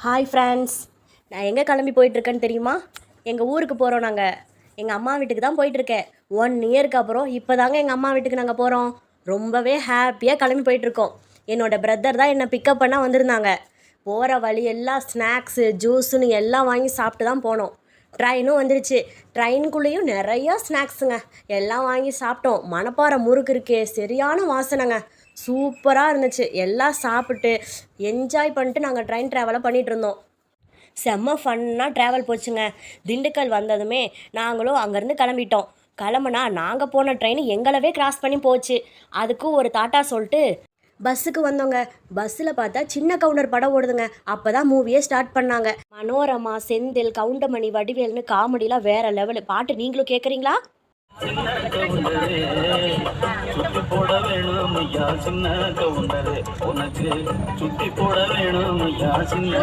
Hi friends, நான் எங்கே கிளம்பி போயிட்டுருக்கேன்னு தெரியுமா? எங்கள் ஊருக்கு போகிறோம். நாங்கள் எங்கள் அம்மா வீட்டுக்கு தான் போயிட்டுருக்கேன். 1 இயருக்கு அப்புறம் இப்போ தாங்க எங்கள் அம்மா வீட்டுக்கு நாங்கள் போகிறோம். ரொம்பவே ஹாப்பியாக கிளம்பி போயிட்டுருக்கோம். என்னோடய பிரதர் தான் என்னை பிக்கப் பண்ண வந்திருந்தாங்க. போகிற வழி எல்லாம் ஸ்நாக்ஸு ஜூஸுன்னு எல்லாம் வாங்கி சாப்பிட்டு தான் போனோம். ட்ரெயினும் வந்துருச்சு. ட்ரெயினுக்குள்ளேயும் நிறையா ஸ்நாக்ஸுங்க. எல்லாம் வாங்கி சாப்பிட்டோம். மணப்பாறை முறுக்கு இருக்கே, சரியான வாசனைங்க. சூப்பராக இருந்துச்சு. எல்லாம் சாப்பிட்டு என்ஜாய் பண்ணிட்டு நாங்கள் ட்ரெயின் ட்ராவலை பண்ணிகிட்டு இருந்தோம். செம்ம ஃபன்னாக ட்ராவல் போச்சுங்க. திண்டுக்கல் வந்ததுமே நாங்களும் அங்கேருந்து கிளம்பிட்டோம். கிளம்புனா நாங்கள் போன ட்ரெயின் எங்களவே கிராஸ் பண்ணி போச்சு. அதுக்கும் ஒரு டாட்டா சொல்லிட்டு பஸ்ஸுக்கு வந்தோங்க. பஸ்ஸில் பார்த்தா சின்ன கவுண்டர் படம் ஓடுதுங்க. அப்போ தான் மூவியே ஸ்டார்ட் பண்ணாங்க. மனோரமா, செந்தில், கவுண்டமணி, வடிவேல்னு காமெடிலாம் வேறு லெவலு. பாட்டு நீங்களும் கேட்குறீங்களா? சுத்தி போட வேணும் ஐயா சின்ன கவுண்டரு, உனக்கு சுத்தி போட வேணும் ஐயா சின்ன